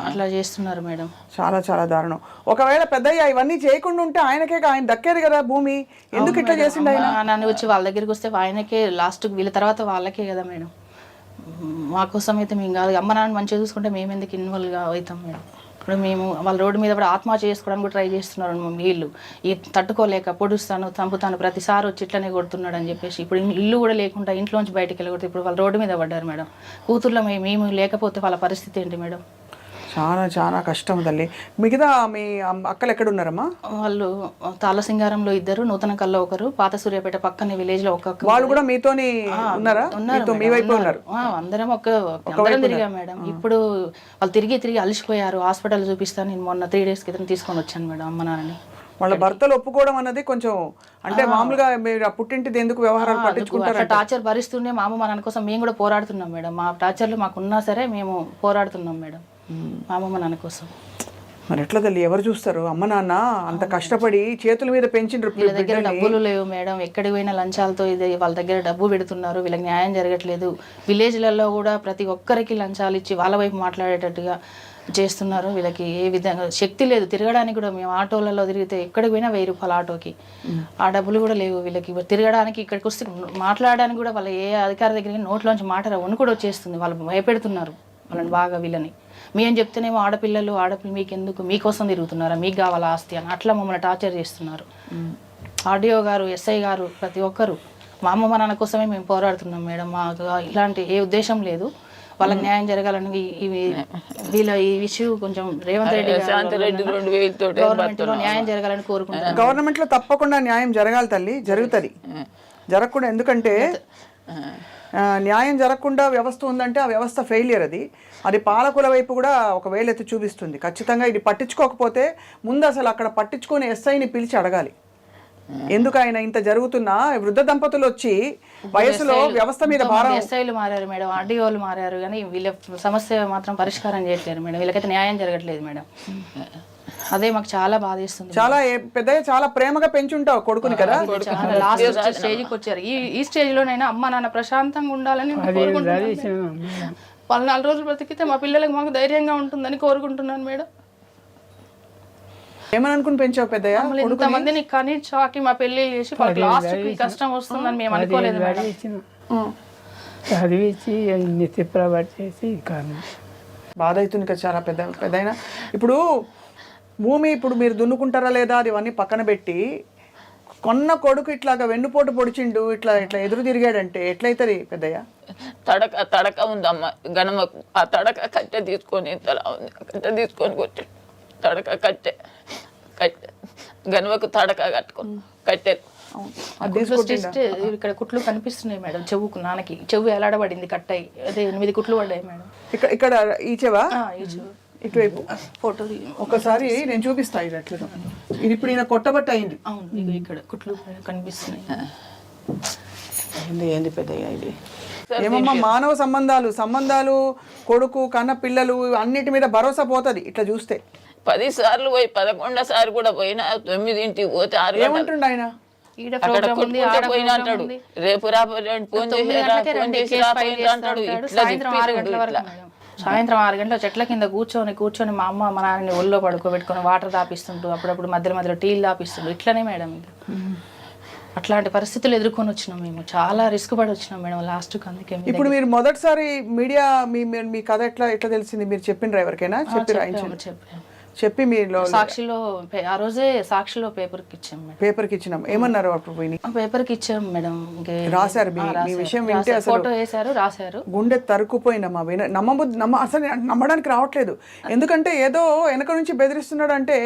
అట్లా చేస్తున్నారు మేడం. చాలా చాలా దారుణం. ఒకవేళ పెద్దయ్య ఇవన్నీ చేయకుండా ఉంటే ఆయన దక్కేది కదా భూమి. ఎందుకు ఇట్లా చేసిండు ఆయన? నన్ను వచ్చి వాళ్ళ దగ్గరికి వస్తే ఆయనకే లాస్ట్, వీళ్ళ తర్వాత వాళ్ళకే కదా మేడం. మా కోసం అయితే మేము కాదు, అమ్మ నాన్న మంచిగా చూసుకుంటే మేము ఎందుకు ఇన్వాల్వ్గా అవుతాం మేడం. ఇప్పుడు మేము వాళ్ళ రోడ్డు మీద కూడా ఆత్మహత్య చేసుకోవడానికి కూడా ట్రై చేస్తున్నారు వీళ్ళు. ఈ తట్టుకోలేక పొడుస్తాను చంపుతాను ప్రతిసారి వచ్చి ఇట్లనే కొడుతున్నాడు అని చెప్పేసి ఇప్పుడు ఇల్లు కూడా లేకుండా ఇంట్లోంచి బయటకు వెళ్ళకూడదు. ఇప్పుడు వాళ్ళ రోడ్డు మీద పడ్డారు మేడం. కూతుర్లో మేము లేకపోతే వాళ్ళ పరిస్థితి ఏంటి మేడం? చాలా చాలా కష్టం తల్లి. మిగతా మీ అక్కలు ఎక్కడ ఉన్నారమ్మా? వాళ్ళు తాళసింగారంలో 2, నూతన కల్లో 1, పాత సూర్యాపేట పక్కన విలేజ్ లో ఒక. వాళ్ళు కూడా మీతోని ఉన్నారా? మీ వైపు ఉన్నారు? అందరం అందరం తిరిగా మేడం. ఇప్పుడు వాళ్ళు తిరిగి అలసిపోయారు. హాస్పిటల్ చూపిస్తాను నేను మొన్న 3 డేస్ క్రితం తీసుకొని వచ్చాను మేడం అమ్మ నాన్నని. వాళ్ళ భర్తలు ఒప్పుకోవడం అన్నది కొంచెం అంటే మామూలుగా మీరు ఆ పుట్టింటిది ఎందుకు వ్యవహారాలు పట్టించుకుంటారు? అట్లా టార్చర్ భరిస్తుండే మా అమ్మ నాన్న కోసం మేము కూడా పోరాడుతున్నాం మేడం. మా టార్చర్లు మాకు ఉన్నా సరే మేము పోరాడుతున్నాం మేడం మా అమ్మ నాన్న కోసం. మరి ఎట్లా తల్లి ఎవరు చూస్తారు? అమ్మ నాన్న అంత కష్టపడి చేతుల మీద పెంచిండ్రు వీళ్ళ దగ్గర డబ్బులు లేవు మేడం. ఎక్కడికి పోయిన లంచాలతో ఇది వాళ్ళ దగ్గర డబ్బు పెడుతున్నారు. వీళ్ళకి న్యాయం జరగట్లేదు. విలేజ్లలో కూడా ప్రతి ఒక్కరికి లంచాలు ఇచ్చి వాళ్ళ వైపు మాట్లాడేటట్టుగా చేస్తున్నారు. వీళ్ళకి ఏ విధంగా శక్తి లేదు తిరగడానికి కూడా. మేము ఆటోలలో తిరిగితే ఎక్కడికి పోయినా 1000 రూపాయలు ఆటోకి. ఆ డబ్బులు కూడా లేవు వీళ్ళకి. తిరగడానికి ఇక్కడికి వస్తే మాట్లాడడానికి కూడా వాళ్ళ ఏ అధికారి దగ్గరికి నోట్లోంచి మాట వణుకు కూడా వచ్చేస్తుంది. వాళ్ళు భయపెడుతున్నారు వాళ్ళని బాగా వీళ్ళని. మేము చెప్తేనేమో ఆడపిల్లలు మీకెందుకు, మీకోసం తిరుగుతున్నారా, మీకు కావాలా ఆస్తి అని అట్లా మమ్మల్ని టార్చర్ చేస్తున్నారు. ఆర్డీఓ గారు, ఎస్ఐ గారు, ప్రతి ఒక్కరు మా అమ్మ నాన్న కోసమే మేము పోరాడుతున్నాం మేడం. మాకు ఇలాంటి ఏ ఉద్దేశం లేదు. వాళ్ళకి న్యాయం జరగాలని వీళ్ళ ఈ విషయం కొంచెం రేవంత్ రెడ్డి గవర్నమెంట్ లో న్యాయం జరగాలని కోరుకుంటున్నాం. గవర్నమెంట్ లో తప్పకుండా న్యాయం జరగాలి తల్లి, జరుగుతుంది. జరగకుండా ఎందుకంటే న్యాయం జరగకుండా వ్యవస్థ ఉందంటే ఆ వ్యవస్థ ఫెయిలియర్. అది పాలకుల వైపు కూడా ఒక వేలెత్తి చూపిస్తుంది. ఖచ్చితంగా ఇది పట్టించుకోకపోతే ముందు అసలు అక్కడ పట్టించుకుని ఎస్ఐని పిలిచి అడగాలి. ఎందుకు ఆయన ఇంత జరుగుతున్నా వృద్ధ దంపతులు వచ్చి వయసులో వ్యవస్థ మీద భారం. ఎస్ఐలు మారారు మేడం, ఆర్డీఓలు మారారు, కానీ వీళ్ళ సమస్య మాత్రం పరిష్కారం చేయట్లేదు మేడం. వీళ్ళకైతే న్యాయం జరగట్లేదు మేడం. అదే మాకు చాలా బాధేస్తుంది. చాలా పెద్దగా చాలా ప్రేమగా పెంచుంటావు కొడుకుని కదా. లాస్ట్ స్టేజ్కి వచ్చారు. ఈ స్టేజ్ లోనైనా అమ్మ నాన్న ప్రశాంతంగా ఉండాలని కోరుకుంటున్నాను. 14 రోజులు బ్రతికితే మా పిల్లలకు మాకు ధైర్యంగా ఉంటుందని కోరుకుంటున్నాను మేడం. ఏమని అనుకుని పెంచావు పెద్దయ్య? ఇంతమందిని కానీ చాకి మా పెళ్లి చేసి లాస్ట్ కష్టం వస్తుందని మేము అనుకోలేదు మేడం. చదివించి నిత్యప్రభాట్ చేసి బాధ అవుతుంది కదా చాలా పెద్దయినా. ఇప్పుడు భూమి ఇప్పుడు మీరు దున్నుకుంటారా లేదా అది ఇవన్నీ పక్కన పెట్టి కొన్న కొడుకు ఇట్లాగా వెన్నుపోటు పొడిచిండు, ఇట్లా ఇట్లా ఎదురు తిరిగాడంటే ఎట్లయితుంది పెద్దయ్య? తడక ఉందమ్మ గణమకు. ఆ తడక కట్టె తీసుకొని తల ఉంది, కట్టె తీసుకొని కొట్టి తడక కట్టె గణమకు తడక కట్టుకొని కట్టె. ఇక్కడ కుట్లు కనిపిస్తున్నాయి మేడం. చెవుకు నాన్నకి చెవు ఎలాడబడింది కట్టాయి. అదే 8 కుట్లు పడ్డాయి మేడం. ఇక్కడ ఈ చెవా ఇటువైపు ఫోటో ఒకసారి నేను చూపిస్తా. ఇది అట్లా ఇది ఇప్పుడు ఈయన కొట్టబట్ట అయింది. అవును ఇక్కడ కుట్లు కనిపిస్తున్నాయి. ఏంది పెద్దయ్య ఇది? ఏమమ్మా మానవ సంబంధాలు కొడుకు కన్న పిల్లలు అన్నిటి మీద భరోసా పోతుంది ఇట్లా చూస్తే. 10 సార్లు పోయి 11వ సారి కూడా పోయినా 9ంటికి పోతే 6 ఏమంటుండ ఆయన పోయినా అంటాడు. రేపు ఫోన్ చేసి అంటాడు. సాయంత్రం 6 గంటల చెట్ల కింద కూర్చొని మా అమ్మ మా నాన్నని ఒళ్ళో పడుకోబెట్టుకొని వాటర్ తాపిస్తుంటూ అప్పుడప్పుడు మధ్యలో టీలు తాపిస్తుంటూ ఇట్లనే మేడం. ఇంకా అట్లాంటి పరిస్థితులు ఎదుర్కొని వచ్చినాం మేము. చాలా రిస్క్ పడి వచ్చినాం మేడం లాస్ట్కి. అందుకే ఇప్పుడు మీరు మొదటిసారి మీడియా మీ కథ ఎట్లా తెలిసింది? మీరు చెప్పిన ఎవరికైనా చెప్పి మీరు సాక్షిలో ఆ రోజే సాక్షిలో పేపర్కి ఇచ్చాం మేడం. పేపర్కి ఇచ్చినాం. ఏమన్నారు అప్పుడు? పేపర్కి ఇచ్చాం మేడం. రాశారు మీ విషయం వింటే అసలు ఫోటో వేశారు, రాశారు. గుండె తరుక్కుపోయిందమ్మా. అసలు నమ్మడానికి రావట్లేదు. ఎందుకంటే ఏదో వెనక నుంచి బెదిరిస్తున్నాడు అంటే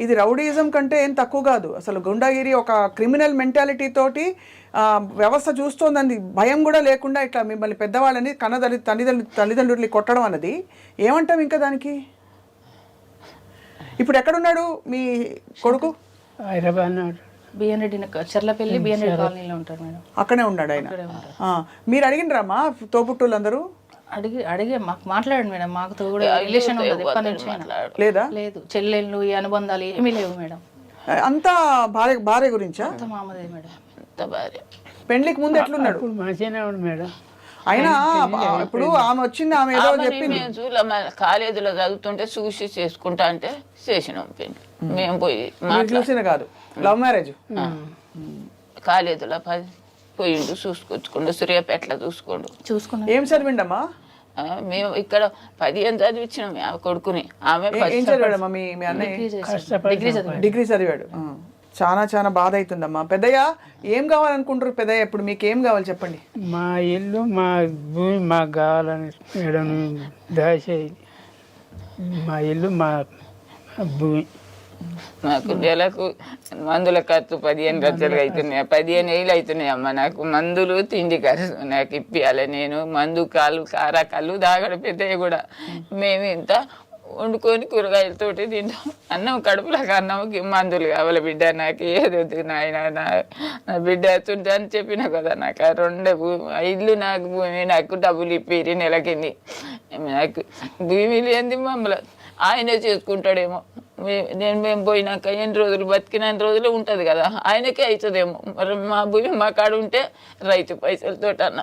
ఇది రౌడీయిజం కంటే ఏం తక్కువ కాదు. అసలు గుండాగిరి ఒక క్రిమినల్ మెంటాలిటీ తోటి వ్యవస్థ చూస్తోందని భయం కూడా లేకుండా ఇట్లా మిమ్మల్ని పెద్దవాళ్ళని తల్లిదండ్రుల్ని కొట్టడం అన్నది ఏమంటాం ఇంకా దానికి? ఇప్పుడు ఎక్కడున్నాడు మీ కొడుకు? హైదరాబాద్ బిఎన్ రెడ్డి చెర్లపల్లి బిఎన్ రెడ్డి కాలనీలో ఉంటారు మేడం. అక్కడే ఉన్నాడు ఆయన. మీరు అడిగినరామ్మా తోబుట్టులందరూ? అడిగే మాకు మాట్లాడండి మేడం. మాకు కూడా రిలేషన్ ఉండదు ఎప్పటి నుంచి. లేదా? లేదు. చెల్లెళ్ళు ఈ అనుబంధాలు ఏమీ లేవు మేడం. అంతా భార్య గురించా? మామదే మేడం. భార్య పెళ్లికి ముందు ఎట్లున్నాడు? మంచిగానే ఉన్నాడు మేడం. అయినా ఇప్పుడు ఆమె వచ్చింది, ఆమె ఏదో చెప్పింది. కాలేజీలో చదువుతుంటే చూసి చేసుకుంటా అంటే చేసినాం పెళ్లి. మేము పోయి చూసిన కాదు, లవ్ మ్యారేజ్. కాలేజీలో పోయిండు, చూసుకొచ్చుకోండు. సూర్యాపేటలో చూసుకున్నాం. ఏం చదివిండమ్మా? మేము ఇక్కడ 15 చదివించినాం ఆ కొడుకుని. ఆమె ఏం చదివాడమ్మా మీ అన్నయ్య? డిగ్రీ చదివాడు. చాలా బాధ అవుతుందమ్మా. పెద్దయ్య ఏం కావాలనుకుంటారు పెద్దయ్య? ఇప్పుడు మీకు ఏం కావాలి చెప్పండి. మా ఇల్లు మా భూమి మాకు కావాలని మేడం. దయచేసి మా ఇల్లు మా భూమి. నాకు నెలకు మందుల ఖర్చు 15 లక్షలు అవుతున్నాయి. 15 ఏళ్ళు అవుతున్నాయి అమ్మ. నాకు మందులు తిండి ఖర్చు నాకు ఇప్పియాలి. నేను మందు కారా కళ్ళు దాగడ పెద్దయ్య కూడా మేము ఇంత వండుకొని కూరగాయలతోటి తింటాం. అన్నం కడుపులకు అన్నంకి మందులు కావాలి బిడ్డ, నాకు ఏది వద్దు నాయన, నా బిడ్డ ఎత్తుంటే అని చెప్పినా కదా. నాకు ఆ 2 భూమి, ఇల్లు నాకు, భూమి నాకు, డబ్బులు ఇప్పిరి నెలకింది. నాకు భూమి లేనిది మమ్మల్ని ఆయనే చేసుకుంటాడేమో. మేము పోయినాక ఎన్ని రోజులు బతికినన్ని రోజులు ఉంటుంది కదా, ఆయనకే అవుతుందేమో. మరి మా భూమి మా కాడ ఉంటే రైతు పైసలతో అన్న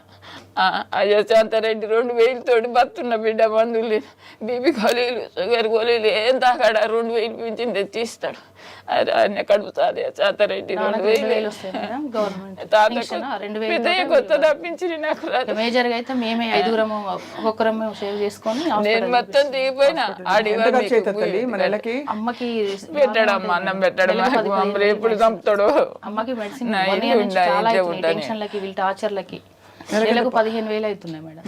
అయ్యో శాంతారెడ్డి 2000 బతున్న బిడ్డ. మందులు, బీపీ గోళీలు, షుగర్ గోళీలు ఏం తాకాడ 2000 పింఛన్ తెచ్చి ఇస్తాడు. ఆయన కడుపుతుంది శాంతారెడ్డి. 2000 పెద్దయ్య కొత్త తప్పించి నాకు మేజర్గా అయితే మేమే 5 ఒక్కొక్కరమే సేవ్ చేసుకొని నేను మొత్తం దిగిపోయినా. అమ్మకి పెట్టాడమ్మ, అన్నం పెట్టాడు. ఎప్పుడు చంపుతాడు. అమ్మకి మెడిసిన్ టెన్షన్లకి వీళ్ళ టార్చర్లకి నెలకు 15,000 అవుతున్నాయి మేడం.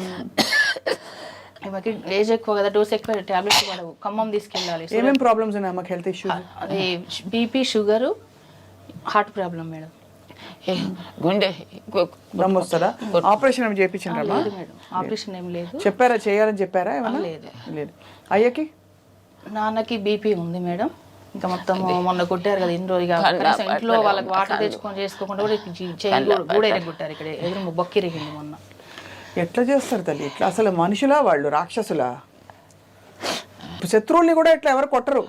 ఆమెకి ఏజ్ ఎక్కువ కదా, డోస్ ఎక్కువ, టాబ్లెట్స్ పడవు. ఖమ్మం తీసుకెళ్ళాలి. ఏమేమి ప్రాబ్లమ్స్ ఉన్నాయి అమ్మకి? హెల్త్ ఇష్యూస్, అది BP, sugar, heart problem madam. గుండె దమ్ వస్తుందా? ఆపరేషన్ ఏమి చేయించారా? లేదు మేడం, ఆపరేషన్ ఏం లేదు. చెప్పారా చేయాలని చెప్పారా? ఏమన్నా లేదు. లేదు. అయ్యకి నాన్నకి బీపీ ఉంది మేడం. ఇంకా మొత్తం మొన్న కొట్టారు కదా ఇన్ని రోజుగా, ఇంట్లో వాళ్ళకి వాటర్ తెచ్చుకొని చేసుకోకుండా కూడా కూడా ఎరగొట్టారు. ఇక్కడ ఎదురు బొక్కి ఎరిగింది మొన్న. ఎట్లా చేస్తారు తల్లి ఇట్లా? అసలు మనుషులా వాళ్ళు, రాక్షసులా? శత్రువుల్ని కూడా ఇట్లా ఎవరు కొట్టరు.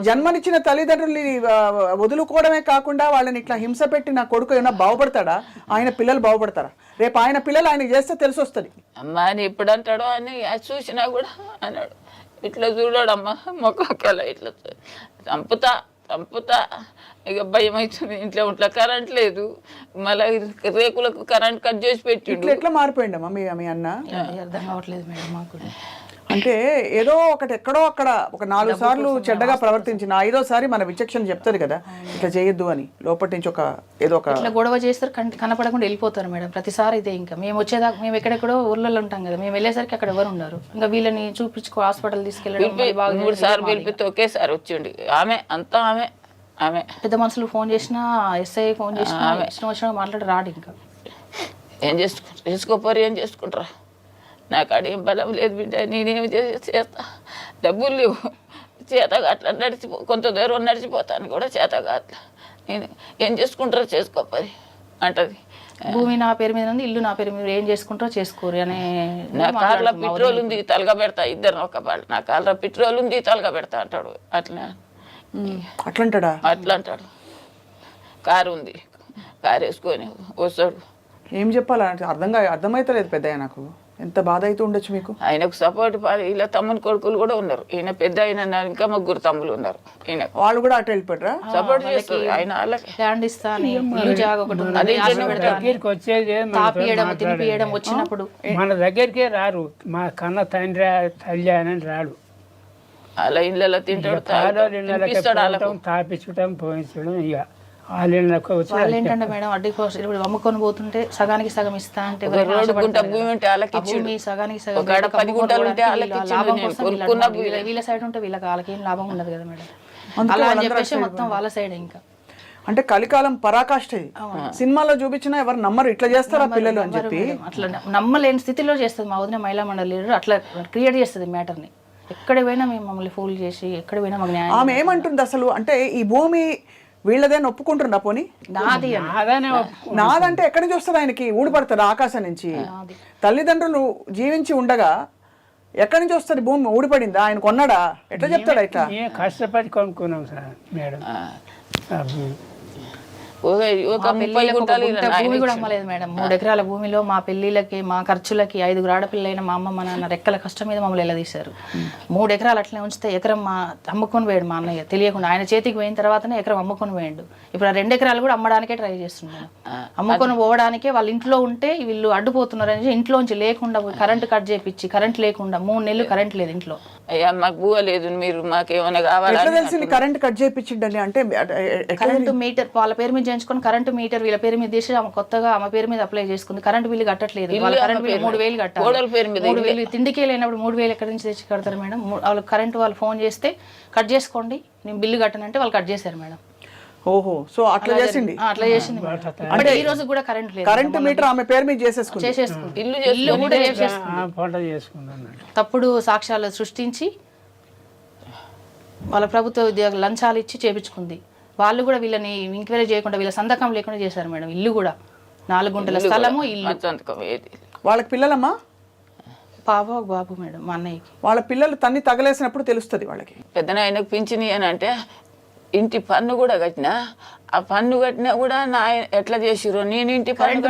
జన్మనిచ్చిన తల్లిదండ్రుల్ని వదులుకోవడమే కాకుండా వాళ్ళని ఇట్లా హింస పెట్టి నా కొడుకు ఏమైనా బాగుపడతాడా? ఆయన పిల్లలు బాగుపడతారా? రేపు ఆయన పిల్లలు ఆయనకి చేస్తే తెలిసి వస్తుంది. అమ్మ అని ఇప్పుడు అంటాడు అని చూసినా కూడా అన్నాడు. ఇట్లా చూడాడమ్మా మొక్కల ఇట్లా చంపుతా ఇక భయం అవుతుంది. ఇంట్లో ఉంట్లో కరెంట్ లేదు, మళ్ళీ రేకులకు కరెంట్ కట్ చేసి పెట్టిండు. ఎట్లా మారిపోయిండమ్మా మీ అన్న? అర్థం కావట్లేదు మేడం మాకు. అంటే ఏదో ఒకటి ఎక్కడో అక్కడ ఒక 4 సార్లు చెడ్డగా ప్రవర్తించిన 5వ సారి మన విచక్షణ చెప్తుంది కదా ఇట్లా చేయొద్దు అని. లోపటి నుంచి ఏదో ఒక ఇట్లా గొడవ చేస్తారు, కనపడకుండా వెళ్ళిపోతారు మేడం. ప్రతిసారి ఇదే. ఇంకా మేము వచ్చేదాకా మేము ఎక్కడెక్కడో ఊర్లలో ఉంటాం కదా, మేము వెళ్ళేసరికి అక్కడ ఎవరు ఉండరు. ఇంకా వీళ్ళని చూపించుకో హాస్పిటల్ తీసుకెళ్ళడం. 3 సార్లు పిలిపితే ఒకేసారి వచ్చిండి. ఆమె పెద్ద మనుషులు ఫోన్ చేసినా, ఎస్ఐ ఫోన్ చేసినా, ఇష్టం వచ్చినా మాట్లాడి రాడు. ఇంకా ఏం చేసుకోపోరు, ఏం చేసుకుంటారా? నాకు అడేం బలం లేదు బిడ్డ, నేనేమి చేస్తా, డబ్బులు లేవు, చేతగా అట్లా కొంత దూరం నడిచిపోతాను కూడా చేతగా అట్లా. నేను ఏం చేసుకుంటారో చేసుకోపరి అంటది. భూమి నా పేరు మీద ఉంది, ఇల్లు నా పేరు మీద, ఏం చేసుకుంటారో చేసుకోరు అని. నా కార్లో పెట్రోల్ ఉంది తలగా పెడతా, ఇద్దరు ఒక వాళ్ళు, నా కార్లో పెట్రోల్ ఉంది తలగా పెడతా అంటాడు. అట్లా అంటాడు. కారు ఉంది, కారు వేసుకొని వస్తాడు. ఏం చెప్పాలంటే అర్థమైతలేదు పెద్ద. నాకు ఎంత బాధ అయితే ఉండొచ్చు మీకు. ఆయనకు సపోర్ట్ ఇలా తమ్ముని కొడుకులు కూడా ఉన్నారు. ఈయన పెద్ద అయిన ఇంకా 3 తమ్ములు ఉన్నారు. ఈయన వాళ్ళు కూడా అటు వెళ్ళిపోయారా? సపోర్ట్ చేస్తారు. ఆయన వాళ్ళకి ల్యాండ్ ఇస్తాను, ఇల్లు జాగా ఒకటి ఉంది, దగ్గరికి వచ్చేది తినిపియడం వచ్చినప్పుడు మన దగ్గరికే రారు. మా కన్న తల్లి అని రాడు. అలా ఇళ్ళలో తింటాడు, తాపించడం పోయించడం. ఇక వాళ్ళు ఏంటంటే మేడం అడ్డీ ఇప్పుడు అమ్ముకొని పోతుంటే సగానికి సగం ఇస్తా అంటే భూమి సగానికి సగం వీళ్ళ సైడ్ ఉంటే వీళ్ళకి వాళ్ళకి ఏం లాభం ఉండదు కదా మేడం. అలా అని చెప్పేసి మొత్తం వాళ్ళ సైడ్. ఇంకా అంటే కలికాలం పరాకాష్ట. సినిమాలో చూపించినా ఎవరు నమ్మరు, ఇట్లా చేస్తారా పిల్లలు అని చెప్పి. అట్లా నమ్మలేని స్థితిలో చేస్తుంది మా వదిన. మహిళా మండలి లీడర్ అట్లా క్రియేట్ చేస్తుంది మ్యాటర్ని. ఎక్కడ పోయినా మేము మమ్మల్ని ఫూల్ చేసి, ఎక్కడ పోయినా మాకు న్యాయం. ఆమె ఏమంటుంది అసలు అంటే ఈ భూమి వీళ్ళదే ఒప్పుకుంటున్నా? పోనీ నాదంటే ఎక్కడి నుంచి వస్తుంది? ఆయనకి ఊడిపడుతుంది ఆకాశం నుంచి. తల్లిదండ్రులు జీవించి ఉండగా ఎక్కడి నుంచి వస్తుంది భూమి? ఊడిపడిందా? ఆయన కొన్నాడా? ఎట్లా చెప్తాడా? ఇట్లా కష్టపడి కొనుక్కున్నాం సార్ మేడం. భూమి కూడా అమ్మలేదు మేడం. 3 ఎకరాల భూమిలో మా పెళ్లిళ్ళకి, మా ఖర్చులకి 5 ఆడపిల్లైన మా అమ్మ మా నాన్న రెక్కల కష్టం మీద మమ్మల్ని ఎలా తీశారు. 3 ఎకరాలు అట్లనే ఉంచితే ఎకరం అమ్ముకొని పోయాడు మా అన్నయ్య తెలియకుండా. ఆయన చేతికి పోయిన తర్వాతనే ఎకరం అమ్ముకొని పోయాడు. ఇప్పుడు ఆ 2 ఎకరాలు కూడా అమ్మడానికే ట్రై చేస్తున్నాను. అమ్ముకొని పోవడానికే వాళ్ళు ఇంట్లో ఉంటే వీళ్ళు అడ్డుపోతున్నారు అని ఇంట్లోంచి లేకుండా కరెంట్ కట్ చేయించి, కరెంట్ లేకుండా 3 నెలలు కరెంట్ లేదు ఇంట్లో. అయ్యా మాకు బువ్వ లేదు, మీరు మాకేమైనా కావాలి. కరెంట్ కట్ చేయించిండని అంటే కరెంటు మీటర్ వాళ్ళ పేరు మీద చేయించుకొని కరెంటు మీటర్ వీళ్ళ పేరు మీద తీసి ఆమె కొత్తగా ఆమె పేరు మీద అప్లై చేసుకుంది. కరెంటు బిల్లు కట్టట్లేదు. వాళ్ళ కరెంట్ బిల్లు 3,000 కట్టాలి. 3,000 తిండికే లేనప్పుడు 3,000 ఎక్కడి నుంచి తెచ్చి కడతారు మేడం? వాళ్ళకి కరెంటు వాళ్ళు ఫోన్ చేస్తే కట్ చేసుకోండి నేను బిల్లు కట్టనంటే వాళ్ళు కట్ చేశారు మేడం. ఓహో, సో అట్లా చేసింది. అట్లా చేసింది మేడం. అంటే ఈ రోజు కూడా కరెంట్ లేదు, కరెంటు మీటర్ ఆమె పేరు మీద చేసేసుకుంది. ఇల్లు కూడా చేసేసుకుంది. పంట చేసుకున్నాను. తప్పుడు సాక్ష్యాలు సృష్టించి వాళ్ళ ప్రభుత్వ ఉద్యోగ లంచాలు ఇచ్చి చేపించుకుంది. వాళ్ళు కూడా వీళ్ళని ఎంక్వైరీ చేయకుండా వీళ్ళ సంతకం లేకుండా చేశారు మేడం. ఇల్లు కూడా 4 గుంటల స్థలము, ఇల్లు. వాళ్ళకి పిల్లలమ్మా? పాప బాబు మేడం, మా అన్నయ్యకి. వాళ్ళ పిల్లలు తన్ని తగలేసినప్పుడు తెలుస్తుంది వాళ్ళకి. పెద్ద ఆయనకు పింఛని అని అంటే ఇంటి పన్ను కూడా కట్టినా, ఆ పన్ను కట్టినా కూడా నా ఎట్లా చేసిర్రు, నేను ఇంటి పన్ను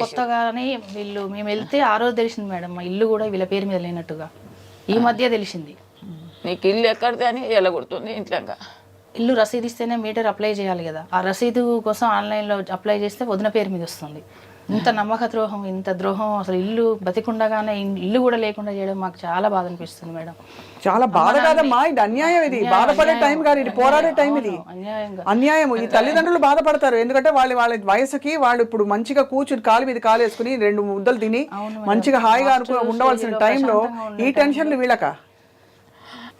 కొత్తగానే వీళ్ళు మేము వెళ్తే ఆ రోజు తెలిసింది మేడం, మా ఇల్లు కూడా వీళ్ళ పేరు మీద లేనట్టుగా ఈ మధ్య తెలిసింది. నీకు ఇల్లు ఎక్కడితే అని ఎలా కొడుతుంది ఇంట్లో. ఇల్లు రసీదు ఇస్తేనే మీటర్ అప్లై చేయాలి కదా, ఆ రసీదు కోసం ఆన్లైన్లో అప్లై చేస్తే వదిన పేరు మీద వస్తుంది. ఇంత నమ్మక ద్రోహం, ఇంత ద్రోహం, అసలు ఇల్లు బతికుండగానే ఇల్లు కూడా లేకుండా చేయడం మాకు చాలా బాధ అనిపిస్తుంది మేడం. చాలా బాధ కాదమ్మా, ఇది అన్యాయం. ఇది బాధపడే టైం కాదు, ఇది పోరాడే టైం. ఇది అన్యాయం. ఈ తల్లిదండ్రులు బాధపడతారు, ఎందుకంటే వాళ్ళ వయసుకి వాళ్ళు ఇప్పుడు మంచిగా కూర్చుని కాలు మీద కాలు వేసుకుని 2 ముద్దలు తిని మంచిగా హాయిగా ఉండవలసిన టైంలో ఈ టెన్షన్లు వీళ్ళక.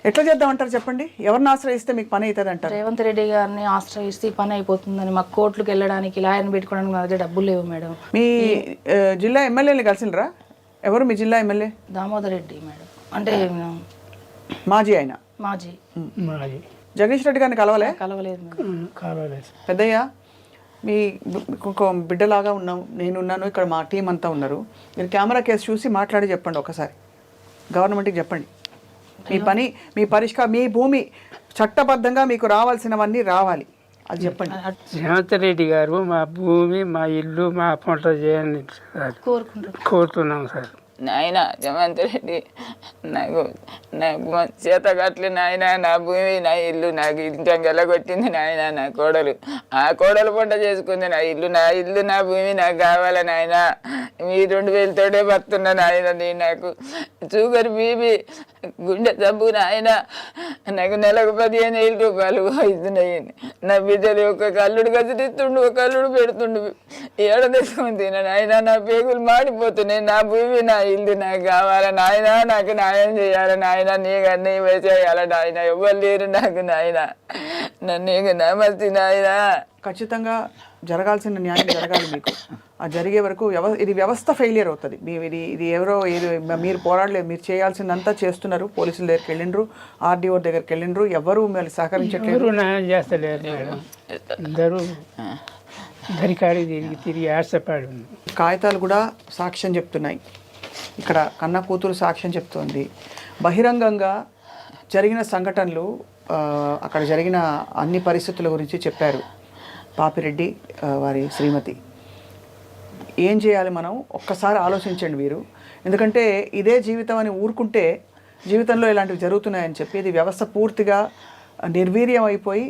ఎట్లా చేద్దామంటారు చెప్పండి? ఎవరిని ఆశ్రయిస్తే మీకు పని అవుతుంది అంటారు? రేవంత్ రెడ్డి గారిని ఆశ్రయిస్తే పని అయిపోతుందని, మాకు కోర్టులకు వెళ్ళడానికి లాయర్ని పెట్టుకోవడానికి మా దగ్గర డబ్బులు లేవు మేడం. మీ జిల్లా ఎమ్మెల్యేని కలిసినరా? ఎవరు మీ జిల్లా ఎమ్మెల్యే? దామోదర్ రెడ్డి మేడం, అంటే మాజీ ఆయన. మాజీ జగదీష్ రెడ్డి గారిని కలవలేదు మేడం. పెద్దయ్య, మీ ఒక బిడ్డలాగా ఉన్నాం, నేనున్నాను, ఇక్కడ మా టీం అంతా ఉన్నారు. మీరు కెమెరా కేసు చూసి మాట్లాడి చెప్పండి ఒకసారి, గవర్నమెంట్కి చెప్పండి. మీ పని, మీ పరిష్కారం, మీ భూమి చట్టబద్ధంగా మీకు రావాల్సినవన్నీ రావాలి, అది చెప్పండి. రేవంత్ రెడ్డి గారు మా భూమి, మా ఇల్లు, మా పంట చేయాలని కోరుతున్నాం సార్. నాయన రేవంత్ రెడ్డి, నాకు చేత కట్లే నాయన, నా భూమి, నా ఇల్లు నాకు ఇంట్లో గెలగొట్టింది నాయన. నా కోడలు, ఆ కోడలు పంట చేసుకుంది. నా ఇల్లు, నా భూమి నాకు కావాలి నాయన. మీ 2000తోటే బతున్నా నాయన. నేను నాకు షుగర్, బీపీ, గుండె జబ్బు నాయన. నాకు నెలకు 15,000 రూపాయలు ఇస్తున్నాయి. నా బిడ్డలు ఒక కల్లుడు గదిస్తుండు, ఒక కల్లుడు పెడుతుండు, ఏడ తెచ్చుకొని తిన నాయన. నా పేగులు మాడిపోతున్నాయి. నా భూమి, నా ఇల్లు నాకు కావాలి నాయన. నాకు న్యాయం చేయాలి నాయన. నీకన్నీ వేసేయాలి నాయన. ఎవరు లేరు నాకు నాయన. నన్ను నమస్తే నాయన. ఖచ్చితంగా జరగాల్సిన న్యాయం జరగాలి మీకు. ఆ జరిగే వరకు ఇది వ్యవస్థ ఫెయిలియర్ అవుతుంది. ఇది ఎవరో మీరు పోరాడలేదు, మీరు చేయాల్సిందంతా చేస్తున్నారు. పోలీసుల దగ్గరికి వెళ్ళిండ్రు, ఆర్డీఓ దగ్గరికి వెళ్ళిండ్రు, ఎవరు మీరు సహకరించట్లేదు. న్యాయం చేస్తలేరు మేడం. అందరూ తిరిగి ఆశపడి. కాగితాలు కూడా సాక్ష్యం చెప్తున్నాయి. ఇక్కడ కన్న కూతురు సాక్ష్యం చెప్తోంది. బహిరంగంగా జరిగిన సంఘటనలు, అక్కడ జరిగిన అన్ని పరిస్థితుల గురించి చెప్పారు పాపిరెడ్డి వారి శ్రీమతి. ఏం చేయాలి మనం ఒక్కసారి ఆలోచించండి మీరు. ఎందుకంటే ఇదే జీవితం అని ఊరుకుంటే జీవితంలో ఇలాంటివి జరుగుతున్నాయని చెప్పి ఇది వ్యవస్థ పూర్తిగా నిర్వీర్యం అయిపోయి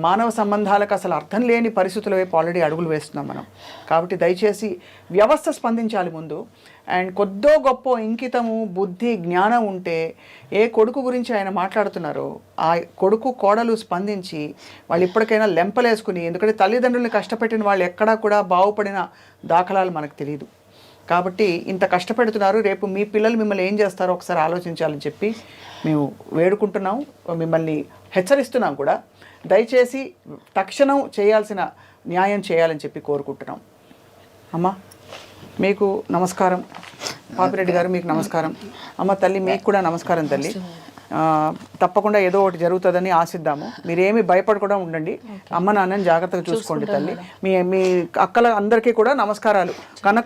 మానవ సంబంధాలకు అసలు అర్థం లేని పరిస్థితుల వైపు ఆల్రెడీ అడుగులు వేస్తున్నాం మనం. కాబట్టి దయచేసి వ్యవస్థ స్పందించాలి ముందు. అండ్ కొద్దో గొప్ప ఇంకితము, బుద్ధి, జ్ఞానం ఉంటే ఏ కొడుకు గురించి ఆయన మాట్లాడుతున్నారో ఆ కొడుకు కోడలు స్పందించి వాళ్ళు ఇప్పటికైనా లెంపలేసుకుని, ఎందుకంటే తల్లిదండ్రుల్ని కష్టపెట్టిన వాళ్ళు ఎక్కడా కూడా బాగుపడిన దాఖలాలు మనకు తెలియదు. కాబట్టి ఇంత కష్టపెడుతున్నారు, రేపు మీ పిల్లలు మిమ్మల్ని ఏం చేస్తారో ఒకసారి ఆలోచించాలని చెప్పి మేము వేడుకుంటున్నాం, మిమ్మల్ని హెచ్చరిస్తున్నాం కూడా. దయచేసి తక్షణం చేయాల్సిన న్యాయం చేయాలని చెప్పి కోరుకుంటున్నాం. అమ్మ మీకు నమస్కారం. పాపిరెడ్డి గారు మీకు నమస్కారం. అమ్మ తల్లి మీకు కూడా నమస్కారం తల్లి. తప్పకుండా ఏదో ఒకటి జరుగుతుందని ఆశిద్దాము. మీరేమి భయపడకుండా ఉండండి. అమ్మ నాన్నని జాగ్రత్తగా చూసుకోండి తల్లి. మీ అక్కల అందరికీ కూడా నమస్కారాలు. కన్న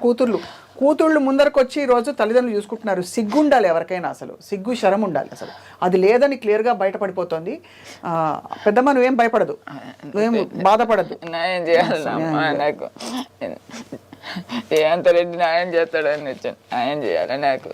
కూతుళ్ళు ముందరకు వచ్చి ఈరోజు తల్లిదండ్రులు చూసుకుంటున్నారు. సిగ్గు ఉండాలి ఎవరికైనా, అసలు సిగ్గు శరం ఉండాలి. అసలు అది లేదని క్లియర్గా బయటపడిపోతుంది. పెద్దమ్మ నువ్వేం భయపడదు, నువ్వేం బాధపడద్దు. న్యాయం చేయాలమ్మా నాకు. రేవంత్ రెడ్డి న్యాయం చేస్తాడని వచ్చాను, న్యాయం చేయాలి నాకు.